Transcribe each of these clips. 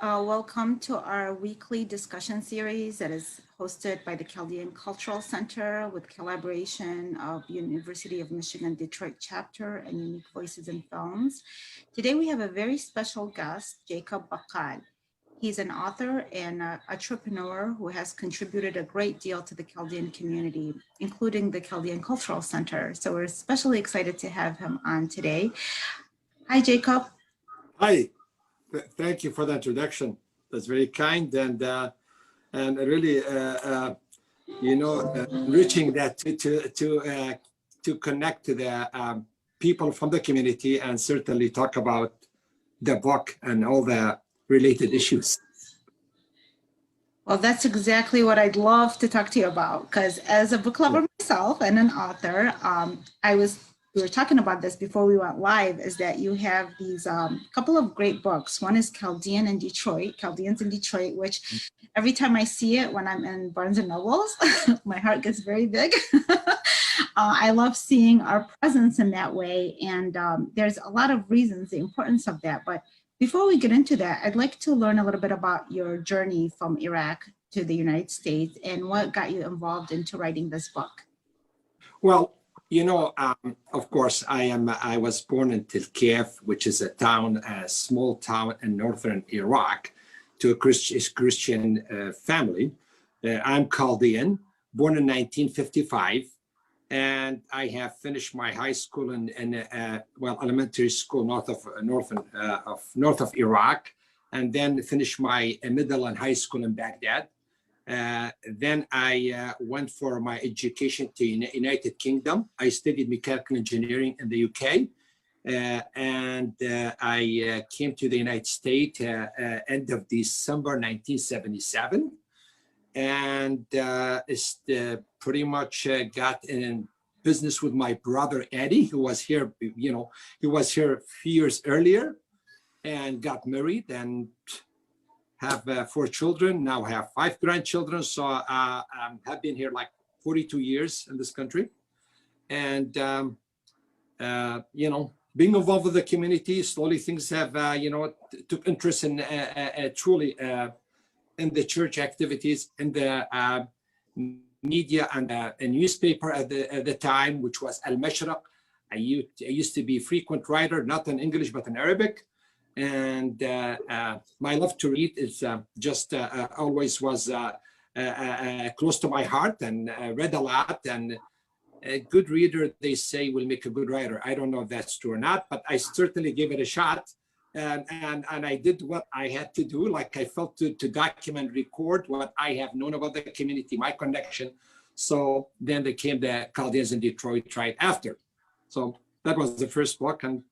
Welcome to our weekly discussion series that is hosted by the Chaldean Cultural Center with collaboration of University of Michigan Detroit chapter and Unique Voices in Films. Today we have a very special guest, Jacob Bacall. He's an author and entrepreneur who has contributed a great deal to the Chaldean community, including the Chaldean Cultural Center. So we're especially excited to have him on today. Hi, Jacob. Hi. Thank you for the introduction. That's very kind and really, enriching that to connect to the people from the community and certainly talk about the book and all the related issues. Well, that's exactly what I'd love to talk to you about, because as a book lover myself and an author, we were talking about this before we went live, is that you have these couple of great books. One is Chaldeans in Detroit, which every time I see it when I'm in Barnes and Nobles, my heart gets very big. I love seeing our presence in that way. And there's a lot of reasons, the importance of that. But before we get into that, I'd like to learn a little bit about your journey from Iraq to the United States and what got you involved into writing this book. Well, of course, I was born in Kiev, which is a small town in northern Iraq, to a Christian family. I'm Chaldean, born in 1955, and I have finished my high school in elementary school north of Iraq, and then finished my middle and high school in Baghdad. Then I went for my education to United Kingdom. I studied mechanical engineering in the UK, and I came to the United States end of December 1977, and pretty much got in business with my brother Eddie, who was here. He was here a few years earlier, and got married and have 4 children, now have 5 grandchildren. So have been here like 42 years in this country. And, being involved with the community, slowly things have, took interest in truly in the church activities, in the media and a newspaper at the time, which was Al-Mashraq. I used to be a frequent writer, not in English, but in Arabic. And my love to read is always was close to my heart, and read a lot. And a good reader, they say, will make a good writer. I don't know if that's true or not, but I certainly gave it a shot. And I did what I had to do, like I felt to document, record what I have known about the community, my connection. So then there came the Chaldeans in Detroit right after. So that was the first book, and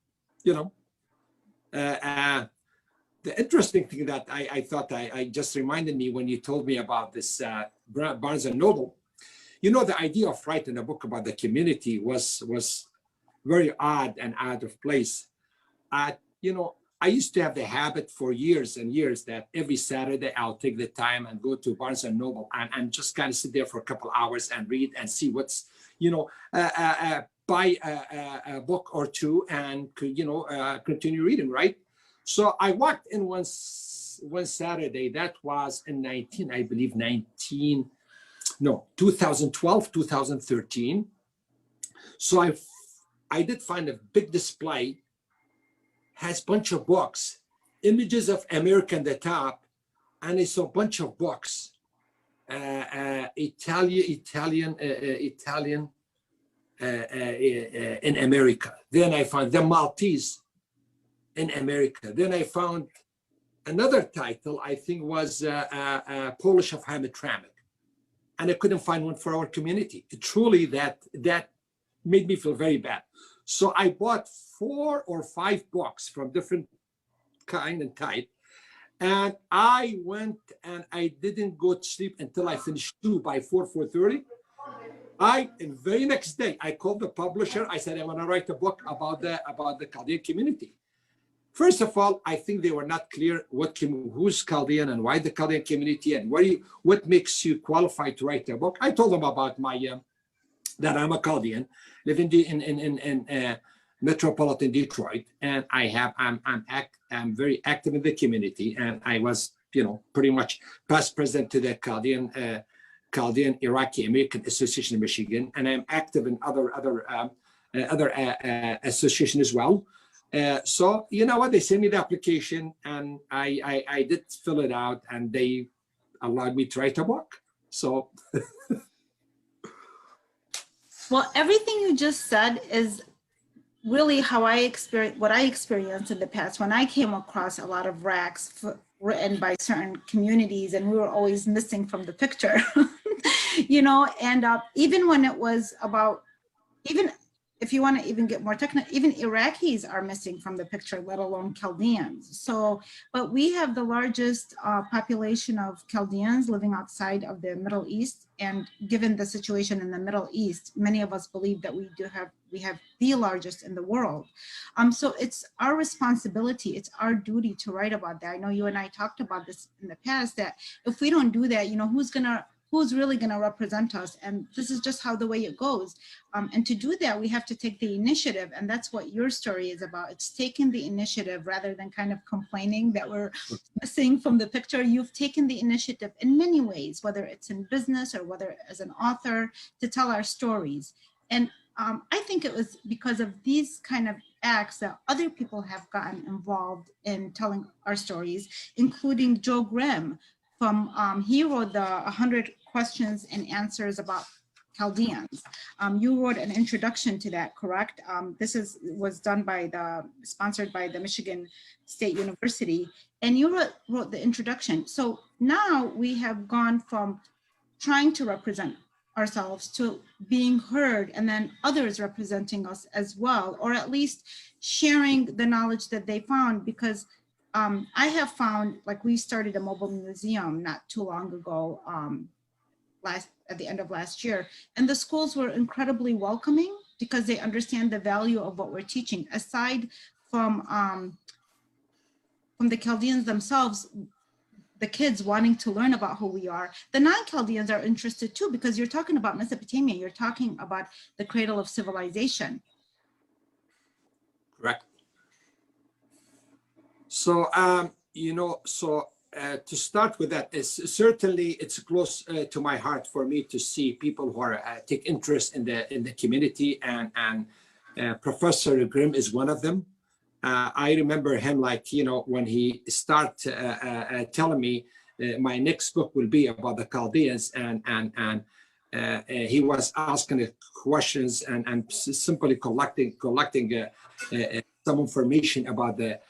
the interesting thing that I thought I just reminded me when you told me about this Barnes and Noble, the idea of writing a book about the community was very odd and out of place. I used to have the habit for years and years that every Saturday I'll take the time and go to Barnes and Noble and just kind of sit there for a couple hours and read and see what's, buy a book or two and continue reading, right? So I walked in one Saturday, that was in 2012, 2013. So I did find a big display, has a bunch of books, images of America at the top, and I saw a bunch of books, Italian in America. Then I found the Maltese in America. Then I found another title, I think was Polish of Hamtramck. And I couldn't find one for our community. Truly, that made me feel very bad. So I bought 4 or 5 books from different kind and type. And I went and I didn't go to sleep until I finished 2 by 4:30. The very next day, I called the publisher. I said, I want to write a book about the Chaldean community. First of all, I think they were not clear who's Chaldean and why the Chaldean community and what makes you qualified to write a book. I told them about my that I'm a Chaldean, living in metropolitan Detroit, and I'm very active in the community, and I was, pretty much past president to the Chaldean Iraqi American Association in Michigan, and I'm active in other associations as well. So you know what? They sent me the application, and I did fill it out, and they allowed me to write a book. So. Well, everything you just said is really how what I experienced in the past when I came across a lot of racks written by certain communities, and we were always missing from the picture, and even when it was about, even if you want to even get more technical, even Iraqis are missing from the picture, let alone Chaldeans. So, but we have the largest population of Chaldeans living outside of the Middle East. And given the situation in the Middle East, many of us believe that we have the largest in the world. So it's our responsibility, it's our duty to write about that. I know you and I talked about this in the past, that if we don't do that, who's really going to represent us? And this is just how the way it goes. And to do that, we have to take the initiative. And that's what your story is about. It's taking the initiative rather than kind of complaining that we're missing from the picture. You've taken the initiative in many ways, whether it's in business or whether as an author, to tell our stories. And I think it was because of these kind of acts that other people have gotten involved in telling our stories, including Joe Grimm. He wrote the 100 questions and answers about Chaldeans. You wrote an introduction to that, correct? This was sponsored by the Michigan State University, and you wrote the introduction. So now we have gone from trying to represent ourselves to being heard, and then others representing us as well, or at least sharing the knowledge that they found, because I have found, like, we started a mobile museum not too long ago, at the end of last year, and the schools were incredibly welcoming because they understand the value of what we're teaching. Aside from the Chaldeans themselves, the kids wanting to learn about who we are, the non-Chaldeans are interested too, because you're talking about Mesopotamia, you're talking about the cradle of civilization. Correct. So, to start with that, it's close to my heart for me to see people who are take interest in the community, and Professor Grimm is one of them. I remember him, when he started telling me my next book will be about the Chaldeans, and he was asking questions and simply collecting some information about the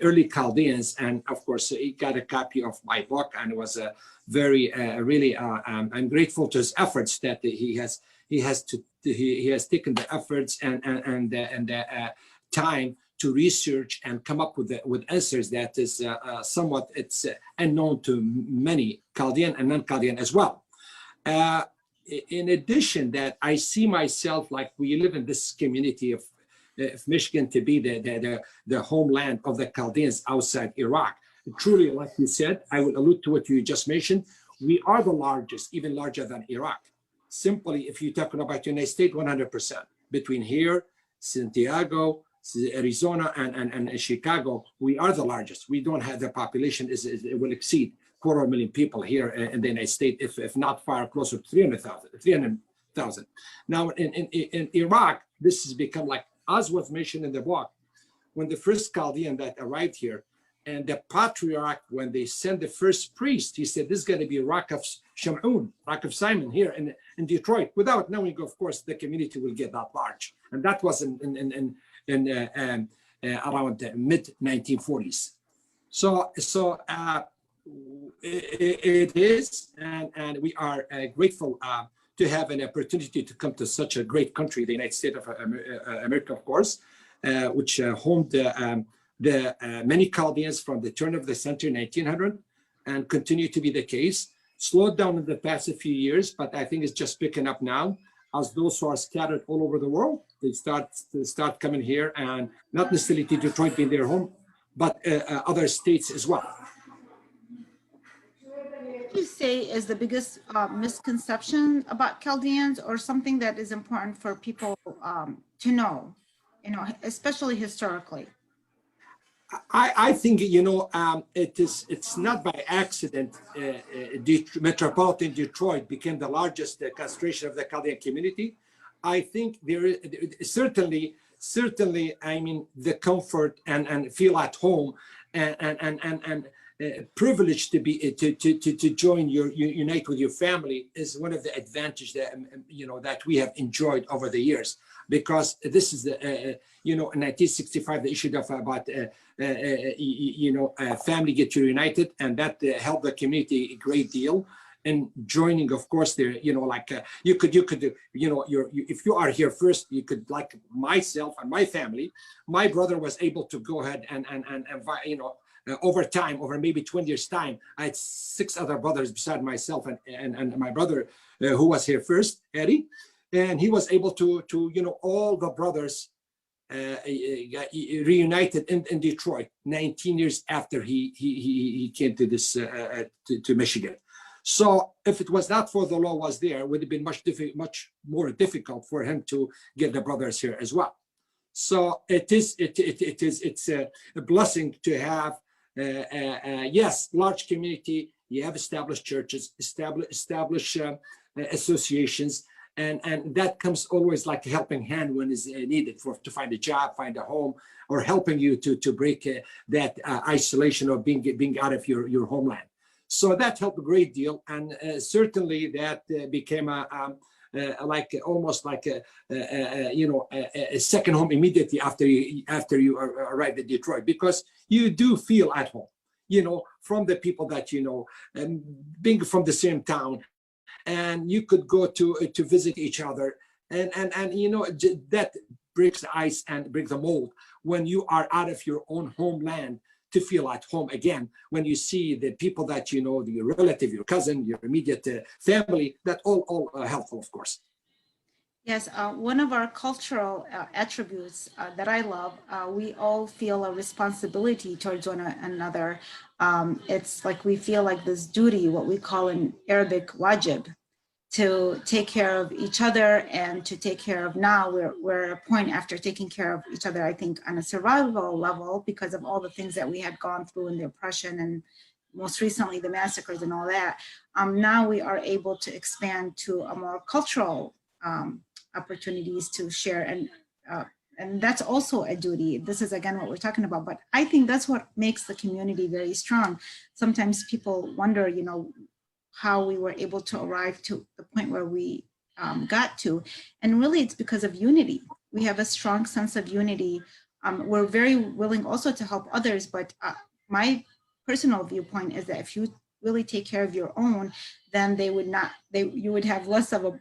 early Chaldeans, and of course he got a copy of my book, and it was a very I'm grateful to his efforts that he has taken the efforts and time to research and come up with answers that is somewhat unknown to many Chaldean and non-Chaldean as well. In addition, that I see myself, like, we live in this community of Michigan to be the homeland of the Chaldeans outside Iraq. And truly, like you said, I will allude to what you just mentioned. We are the largest, even larger than Iraq. Simply, if you're talking about the United States, 100%. Between here, Santiago, Arizona, and Chicago, we are the largest. We don't have the population, it will exceed 250,000 people here in the United States, if not far closer to 300,000. Now, in Iraq, this has become, like, as was mentioned in the book, when the first Chaldean that arrived here, and the patriarch, when they sent the first priest, he said, this is going to be Rock of Shamun, Rock of Simon here in Detroit, without knowing, of course, the community will get that large. And that was in around the mid-1940s. So it is, and we are grateful to have an opportunity to come to such a great country, the United States of America, of course, which homed the many Chaldeans from the turn of the century, 1900, and continue to be the case. Slowed down in the past few years, but I think it's just picking up now, as those who are scattered all over the world, they start coming here, and not necessarily to Detroit being their home, but other states as well. What you say is the biggest misconception about Chaldeans, or something that is important for people to know, especially historically? I think, it's not by accident metropolitan Detroit became the largest castration of the Chaldean community. I think there is certainly, I mean, the comfort and feel at home and privilege to be to join unite with your family is one of the advantages that that we have enjoyed over the years, because this is the in 1965 the issue of about family get reunited, and that helped the community a great deal. And joining, of course, there, you could, if you are here first, you could, like myself and my family, my brother was able to go ahead and over time, over maybe 20 years time, I had 6 other brothers beside myself and my brother who was here first, Eddie, and he was able to all the brothers reunited in Detroit 19 years after he came to this to Michigan. So if it was not for the law was there, it would have been much more difficult for him to get the brothers here as well. So it's a blessing to have yes, large community. You have established churches, established associations, and that comes always like a helping hand when is needed to find a job, find a home, or helping you to break that isolation of being out of your homeland. So that helped a great deal, and certainly that became almost like a second home immediately after you arrived at Detroit, because you do feel at home, from the people that and being from the same town, and you could go to visit each other, and that breaks the ice and breaks the mold when you are out of your own homeland, to feel at home again when you see the people that your relative, your cousin, your immediate family. That all helpful, of course. Yes, one of our cultural attributes that I love, we all feel a responsibility towards one another. It's like we feel like this duty, what we call in Arabic wajib, to take care of each other and to take care of, now we're at a point after taking care of each other, I think, on a survival level, because of all the things that we had gone through in the oppression and most recently the massacres and all that. Now we are able to expand to a more cultural opportunities to share, and that's also a duty. This is again what we're talking about, but I think that's what makes the community very strong. Sometimes people wonder, how we were able to arrive to the point where we got to, and really it's because of unity. We have a strong sense of unity. We're very willing also to help others, but my personal viewpoint is that if you really take care of your own, then you would have less of a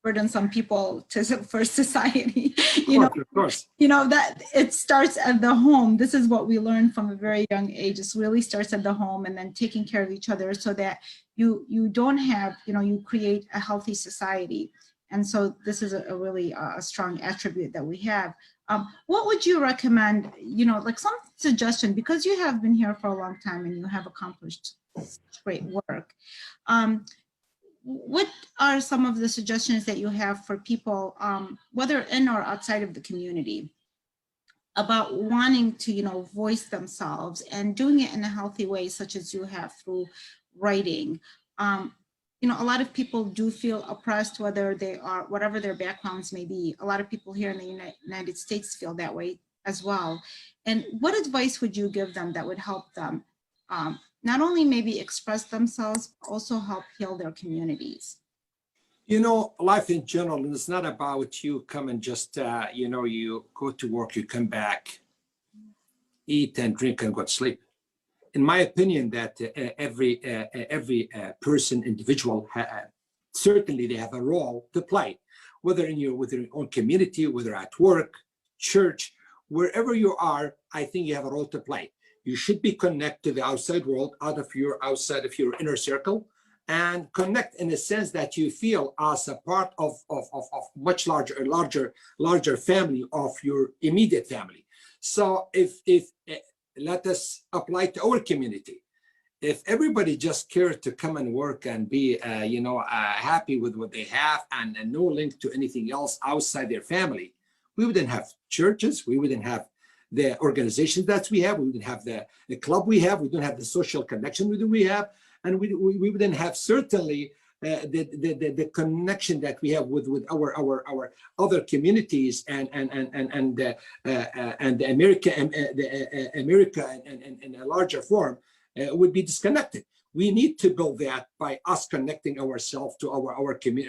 burdensome people for society. Of course. That it starts at the home. This is what we learned from a very young age. It really starts at the home, and then taking care of each other so that you don't have, you create a healthy society. And so this is a really strong attribute that we have. What would you recommend, like some suggestion, because you have been here for a long time and you have accomplished great work. What are some of the suggestions that you have for people, whether in or outside of the community, about wanting to, voice themselves and doing it in a healthy way, such as you have through writing? A lot of people do feel oppressed, whether they are, whatever their backgrounds may be. A lot of people here in the United States feel that way as well. And what advice would you give them that would help them not only maybe express themselves, but also help heal their communities? Life in general is not about you come and just, you go to work, you come back, eat and drink and go to sleep. In my opinion, that every person, individual, certainly they have a role to play, whether in your own community, whether at work, church, wherever you are. I think you have a role to play. You should be connected to the outside world, outside of your inner circle, and connect in a sense that you feel as a part of much larger family, of your immediate family. So if let us apply to our community. If everybody just cared to come and work and be, happy with what they have and no link to anything else outside their family, we wouldn't have churches, we wouldn't have the organizations that we have, we wouldn't have the club we have, we don't have the social connection that we have, and we wouldn't have certainly the connection that we have with our other communities and America in a larger form would be disconnected. We need to build that by us connecting ourselves to our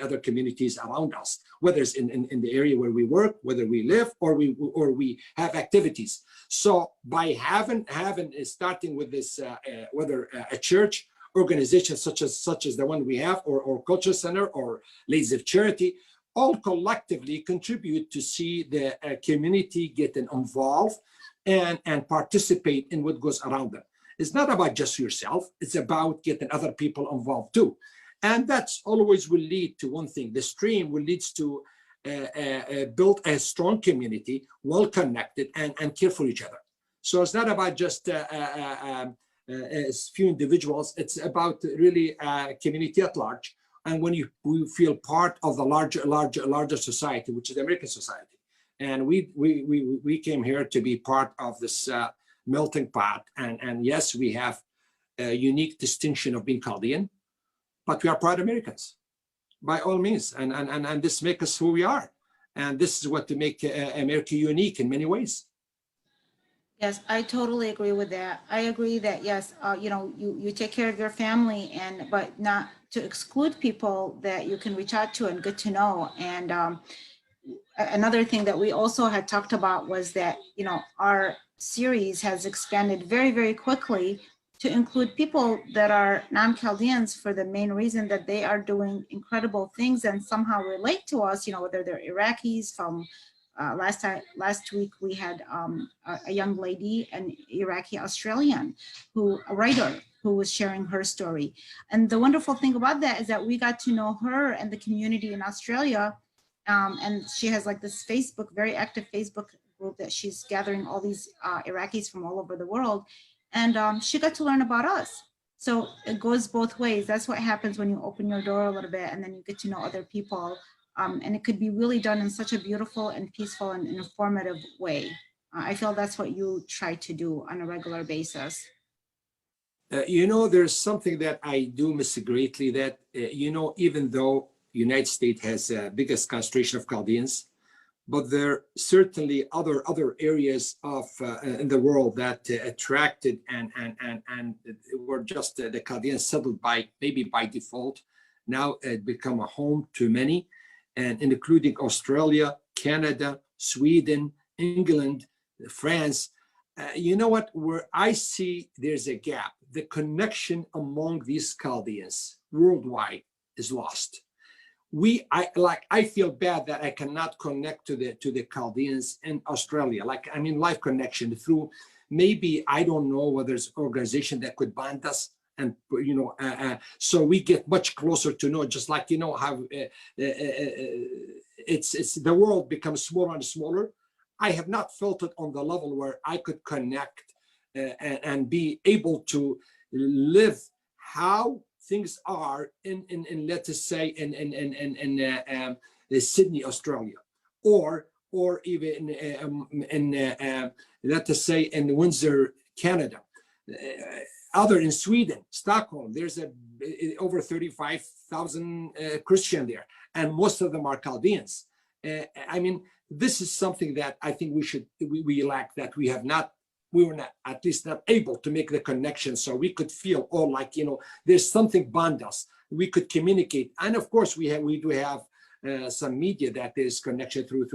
other communities around us, whether it's in the area where we work, whether we live, or we have activities. So by starting with this, whether a church organization such as the one we have, or cultural center, or Ladies of Charity, all collectively contribute to see the community getting involved and participate in what goes around them. It's not about just yourself, it's about getting other people involved too. And that's always will lead to one thing. The stream will lead to build a strong community, well connected, and care for each other. So it's not about just a few individuals, it's about really a community at large. And when we feel part of the larger society, which is the American society. And we came here to be part of this melting pot, and yes, we have a unique distinction of being Chaldean, but we are proud Americans by all means, and this makes us who we are, and this is what to make America unique in many ways. Yes, I totally agree with that. I agree that yes, you take care of your family, but not to exclude people that you can reach out to and get to know. And another thing that we also had talked about was that our series has expanded very, very quickly to include people that are non-Chaldeans, for the main reason that they are doing incredible things and somehow relate to us, whether they're Iraqis from last week we had a young lady, an Iraqi Australian, a writer who was sharing her story. And the wonderful thing about that is that we got to know her and the community in Australia. And she has like this very active Facebook group that she's gathering all these Iraqis from all over the world. And she got to learn about us. So it goes both ways. That's what happens when you open your door a little bit and then you get to know other people. And it could be really done in such a beautiful and peaceful and informative way. I feel that's what you try to do on a regular basis. There's something that I do miss greatly, that, even though United States has the biggest concentration of Chaldeans, but there are certainly other areas of in the world that attracted and were just the Chaldeans settled maybe by default. Now it become a home to many, and including Australia, Canada, Sweden, England, France. You know what? Where I see there's a gap, the connection among these Chaldeans worldwide is lost. I feel bad that I cannot connect to the Chaldeans in Australia. Life connection through maybe, I don't know whether there's an organization that could bind us, and so we get much closer to know, just like how it's the world becomes smaller and smaller. I have not felt it on the level where I could connect and be able to live how things are in let's us say in Sydney, Australia, or even in let's us say in Windsor, Canada, other in Sweden, Stockholm. There's over 35,000 Christian there, and most of them are Chaldeans. This is something that I think we lack, that we were not at least not able to make the connection, so we could feel there's something bond us. We could communicate, and of course we do have some media that is connection through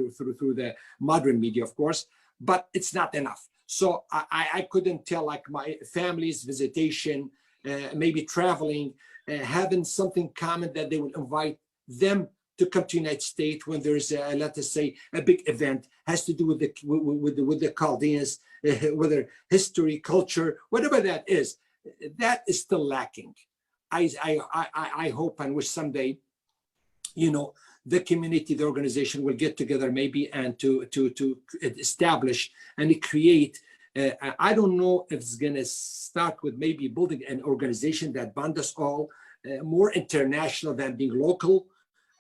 the modern media, of course, but it's not enough. So I couldn't tell, like, my family's visitation, maybe traveling, having something common that they would invite them to come to the United States when there's let us say a big event, has to do with the Chaldeans, whether history, culture, whatever that is still lacking. I hope and wish someday, the community, the organization will get together maybe and to establish and create. I don't know if it's gonna start with maybe building an organization that bond us all, more international than being local.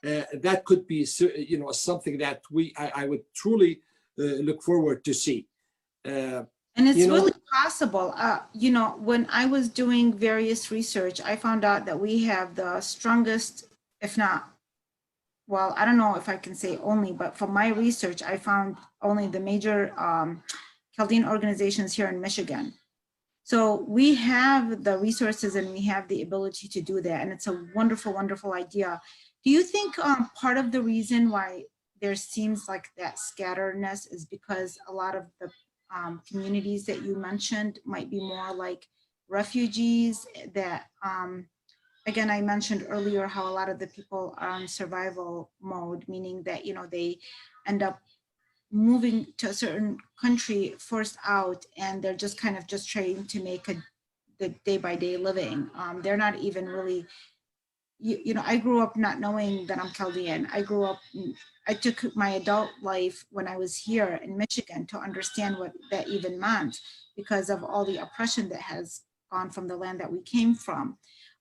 that could be, something that I would truly look forward to see. And it's really possible. When I was doing various research, I found out that we have the strongest, if not, well, I don't know if I can say only, but from my research, I found only the major Chaldean organizations here in Michigan. So we have the resources and we have the ability to do that. And it's a wonderful, wonderful idea. Do you think part of the reason why there seems like that scatteredness is because a lot of the communities that you mentioned might be more like refugees that, again, I mentioned earlier how a lot of the people are in survival mode, meaning that, they end up moving to a certain country forced out and they're just kind of just trying to make the day-by-day living. They're not even really, I grew up not knowing that I'm Chaldean. I took my adult life when I was here in Michigan to understand what that even meant because of all the oppression that has gone from the land that we came from.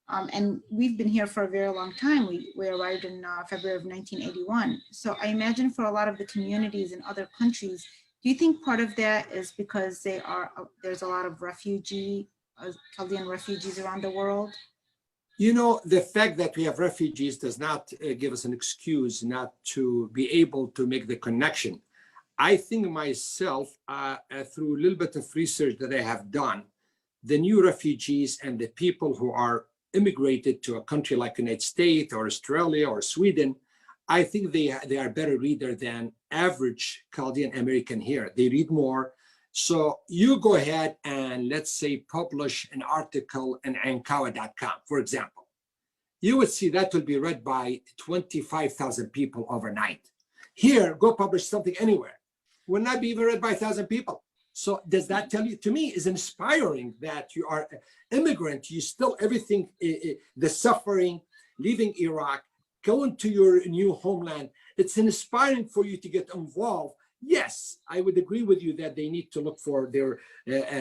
And we've been here for a very long time. We arrived in February of 1981. So I imagine for a lot of the communities in other countries, do you think part of that is because there's a lot of Chaldean refugees around the world? The fact that we have refugees does not give us an excuse not to be able to make the connection. I think myself, through a little bit of research that I have done, the new refugees and the people who are immigrated to a country like the United States or Australia or Sweden, I think they are better reader than average Chaldean American here. They read more. So you go ahead and let's say publish an article in Ankawa.com, for example. You would see that will be read by 25,000 people overnight. Here, go publish something anywhere. Will not be even read by 1,000 people. So does that tell you, to me, is inspiring that you are an immigrant, you still everything, the suffering, leaving Iraq, going to your new homeland. It's inspiring for you to get involved. Yes, I would agree with you that they need to look for their,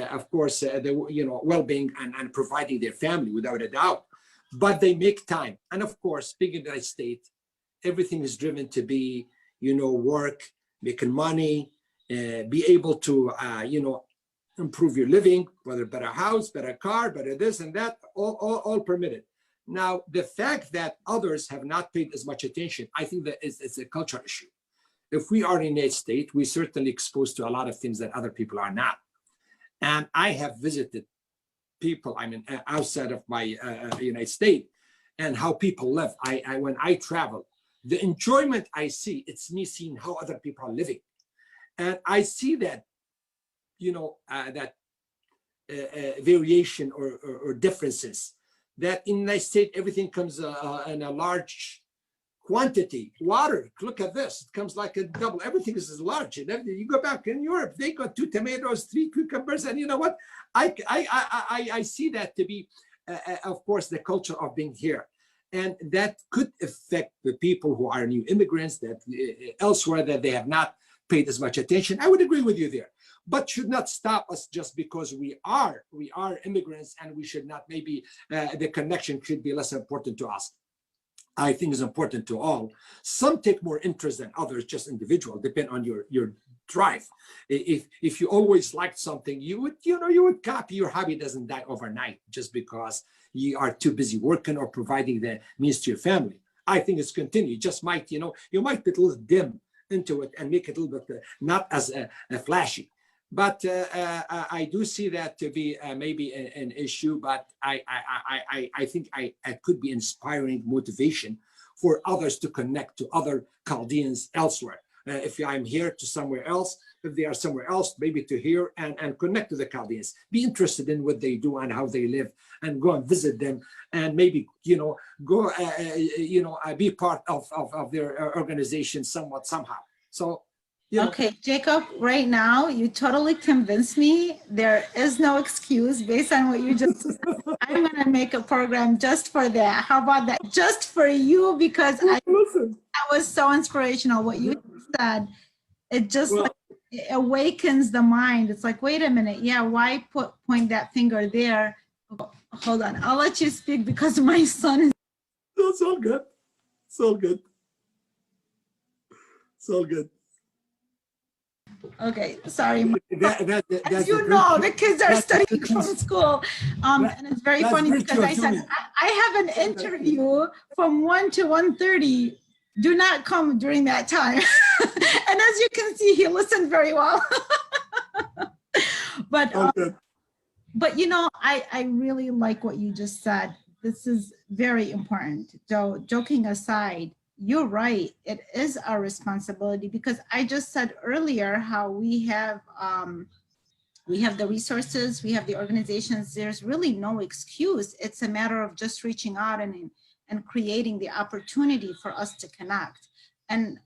of course, well-being and providing their family without a doubt. But they make time. And of course, being in the United States, everything is driven to be, work, making money, be able to, improve your living, whether better house, better car, better this and that, all permitted. Now, the fact that others have not paid as much attention, I think that it's a cultural issue. If we are in the United States, we're certainly exposed to a lot of things that other people are not. And I have visited people, outside of my United States, and how people live. When I travel, the enjoyment I see, it's me seeing how other people are living. And I see that, variation or differences, that in the United States, everything comes in a large quantity. Water, look at this, it comes like a double, everything is large. And everything. You go back in Europe, they got 2 tomatoes, 3 cucumbers, and you know what? I see that to be, of course, the culture of being here. And that could affect the people who are new immigrants that elsewhere that they have not paid as much attention. I would agree with you there, but should not stop us just because we are immigrants, and we should not, maybe the connection should be less important to us. I think is important to all. Some take more interest than others, just individual, depend on your drive. If you always liked something, you would copy. Your hobby doesn't die overnight just because you are too busy working or providing the means to your family. I think it's continued. Just might, you might be a little dim into it and make it a little bit not as flashy. But I do see that to be maybe an issue, but I think it could be inspiring motivation for others to connect to other Chaldeans elsewhere. If I'm here to somewhere else, if they are somewhere else, maybe to hear and connect to the Chaldeans, be interested in what they do and how they live, and go and visit them, and maybe, go, be part of their organization somewhat, somehow. So, Okay, Jacob, right now, you totally convinced me. There is no excuse based on what you just said. I'm going to make a program just for that. How about that? Just for you, because that was so inspirational. What you said, it just it awakens the mind. It's like, wait a minute. Yeah, why point that finger there? Hold on. I'll let you speak because my son is. That's all good. It's all good. It's all good. Okay, sorry. As you the know, the kids are studying from school. And it's very funny because I said, I have an interview from 1 to 1:30. Do not come during that time. And as you can see, he listened very well. But you know, I really like what you just said. This is very important. So joking aside, you're right. It is our responsibility because I just said earlier how we have the resources, we have the organizations. There's really no excuse. It's a matter of just reaching out and creating the opportunity for us to connect. And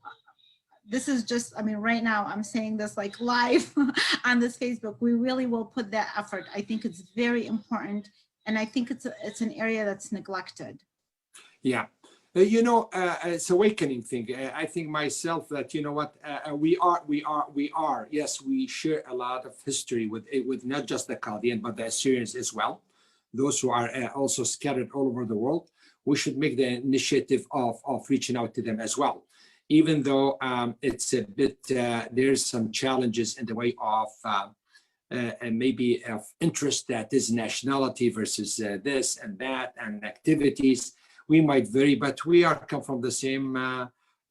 this is just, I mean, right now I'm saying this like live on this Facebook. We really will put that effort. I think it's very important. And I think it's an area that's neglected. Yeah. You know, it's awakening thing. I think myself that, you know what, we are, yes, we share a lot of history with not just the Chaldean, but the Assyrians as well. Those who are also scattered all over the world. We should make the initiative of reaching out to them as well. Even though it's a bit, there's some challenges in the way of and maybe of interest, that is nationality versus this and that and activities. We might vary, but we are come from the same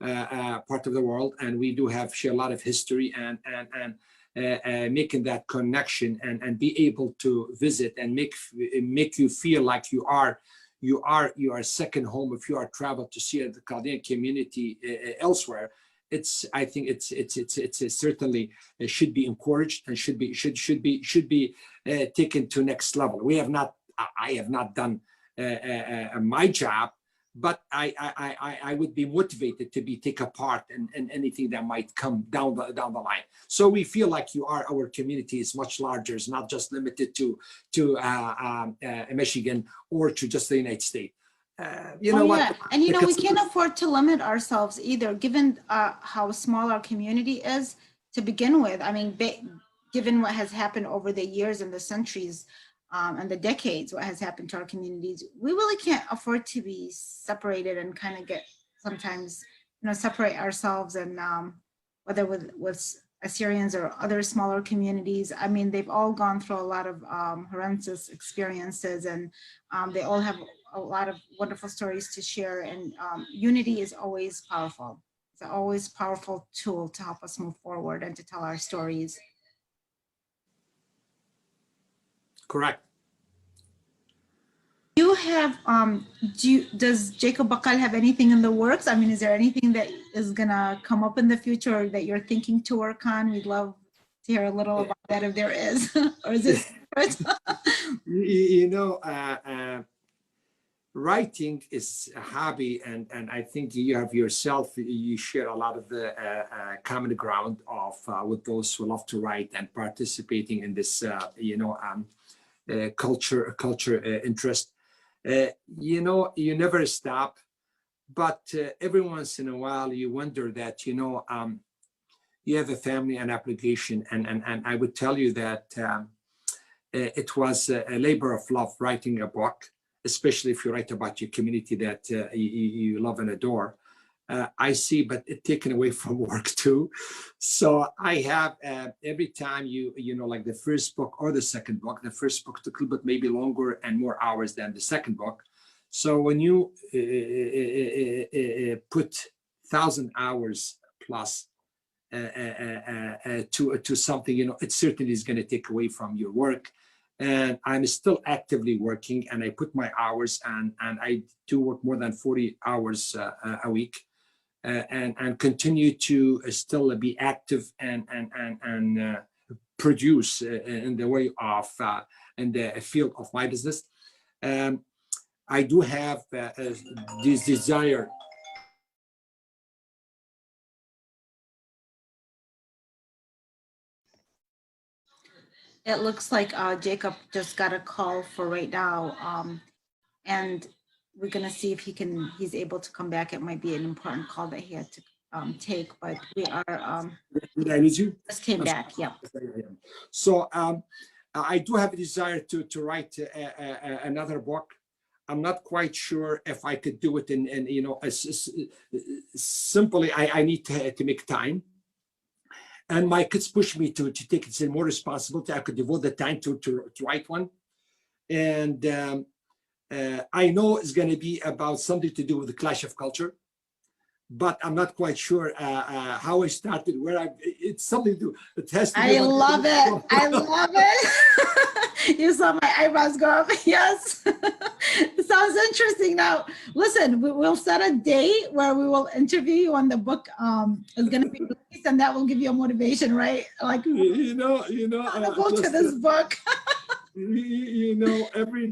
part of the world, and we do share a lot of history, and making that connection and be able to visit and make you feel like you are second home if you are traveled to see the Chaldean community elsewhere. I think it's certainly should be encouraged and should be taken to next level. I have not done my job, but I would be motivated to take a part in anything that might come down the line. So we feel like our community is much larger. It's not just limited to Michigan or to just the United States. You know what? And you know, we can't afford to limit ourselves either, given how small our community is to begin with. I mean, given what has happened over the years and the centuries and the decades, what has happened to our communities, we really can't afford to be separated and kind of get sometimes, you know, separate ourselves. And whether with Assyrians or other smaller communities, I mean, they've all gone through a lot of horrendous experiences, and they all have a lot of wonderful stories to share. And unity is always powerful. It's an always powerful tool to help us move forward and to tell our stories. Correct. You have, does Jacob Bacall have anything in the works? I mean, is there anything that is gonna come up in the future or that you're thinking to work on? We'd love to hear a little about that if there is, or is it? You know, writing is a hobby, and I think you have yourself, you share a lot of the common ground of with those who love to write and participating in this, you know, culture interest. You know, you never stop, but every once in a while you wonder that, you know, you have a family and obligation, and I would tell you that it was a labor of love writing a book, especially if you write about your community that you love and adore. I see, but it's taken away from work too. So I have every time you know, like the first book or the second book, the first book took a little bit maybe longer and more hours than the second book. So when you put 1,000 hours plus to something, you know, it certainly is going to take away from your work. And I'm still actively working, and I put my hours, and I do work more than 40 hours a week. And continue to still be active and produce in the way of in the field of my business. I do have this desire. It looks like Jacob just got a call for right now, and we're gonna see if he's able to come back. It might be an important call that he had to take, but we are. Did I lose you? Just came back, yeah. So I do have a desire to write another book. I'm not quite sure if I could do it in you know, simply I need to make time. And my kids push me to take it more responsibility. I could devote the time to write one. And I know it's going to be about something to do with the clash of culture, but I'm not quite sure how I started, it's something to do. It has to I love it. I love it. You saw my eyebrows go up. Yes. It sounds interesting. Now, listen, we'll set a date where we will interview you on the book. Is going to be released, and that will give you a motivation, right? Like, you know, go to this book. You know, every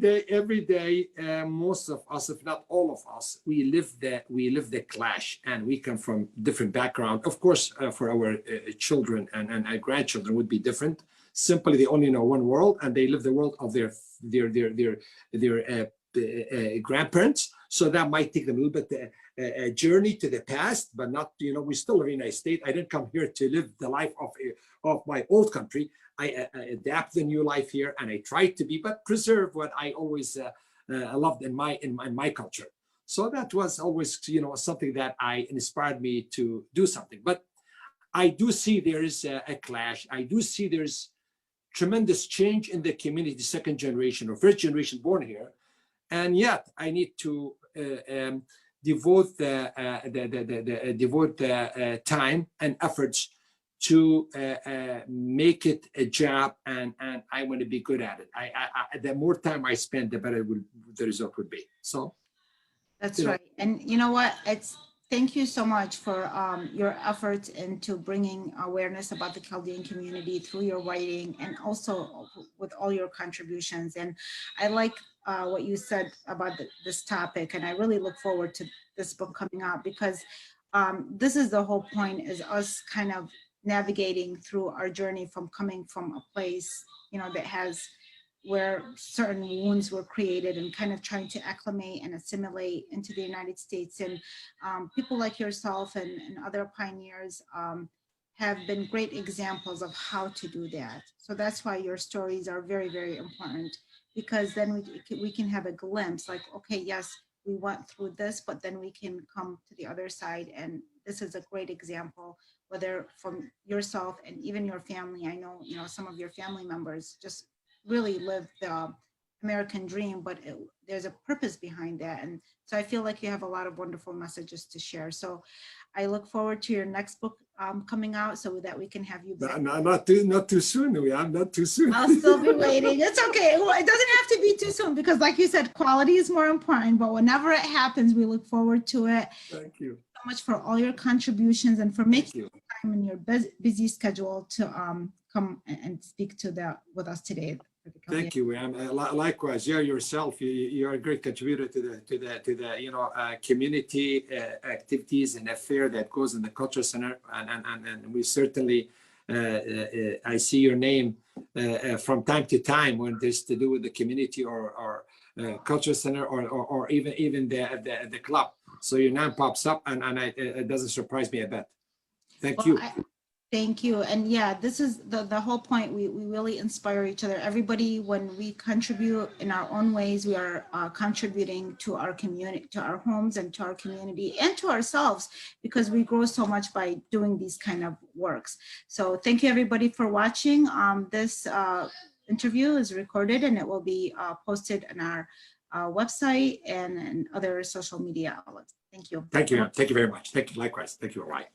day, most of us, if not all of us, we live the clash, and we come from different background. Of course, for our children and our grandchildren would be different. Simply, they only know one world, and they live the world of their grandparents. So that might take them a little bit a journey to the past, but not, you know, we still live in a United States. I didn't come here to live the life of my old country. I adapt the new life here, and I try to be, but preserve what I always loved in my culture. So that was always, you know, something that inspired me to do something. But I do see there is a clash. I do see there's tremendous change in the community, second generation or first generation born here, and yet I need to devote time and efforts to make it a job, and I want to be good at it. The more time I spend, the better the result would be. So that's right. And you know what? Thank you so much for your efforts into bringing awareness about the Chaldean community through your writing, and also with all your contributions. And I like what you said about this topic, and I really look forward to this book coming out, because this is the whole point, is us kind of navigating through our journey from coming from a place, you know, that has, where certain wounds were created, and kind of trying to acclimate and assimilate into the United States. And people like yourself and other pioneers have been great examples of how to do that. So that's why your stories are very, very important, because then we can have a glimpse, like, okay, yes, we went through this, but then we can come to the other side. And this is a great example, whether from yourself and even your family. I know, you know, some of your family members just really live the American dream, but there's a purpose behind that. And so I feel like you have a lot of wonderful messages to share. So I look forward to your next book coming out, so that we can have you back. Not too soon. I'm not too soon. I'll still be waiting. It's okay. Well, it doesn't have to be too soon, because like you said, quality is more important, but whenever it happens, we look forward to it. Thank you so much for all your contributions, and for making time in your busy schedule to come and speak with us today. Thank you, ma'am. Likewise, yourself, you're a great contributor to the you know, community activities and affair that goes in the Cultural Center, and we certainly I see your name from time to time when there's to do with the community or Cultural Center or even the club. So your name pops up, and it doesn't surprise me a bit. Thank you. Thank you. And yeah, this is the whole point. We really inspire each other. Everybody, when we contribute in our own ways, we are contributing to our community, to our homes, and to our community, and to ourselves, because we grow so much by doing these kind of works. So thank you, everybody, for watching. This interview is recorded, and it will be posted on our website and other social media outlets. Thank you. Thank you. Thank you very much. Thank you. Likewise. Thank you. All right.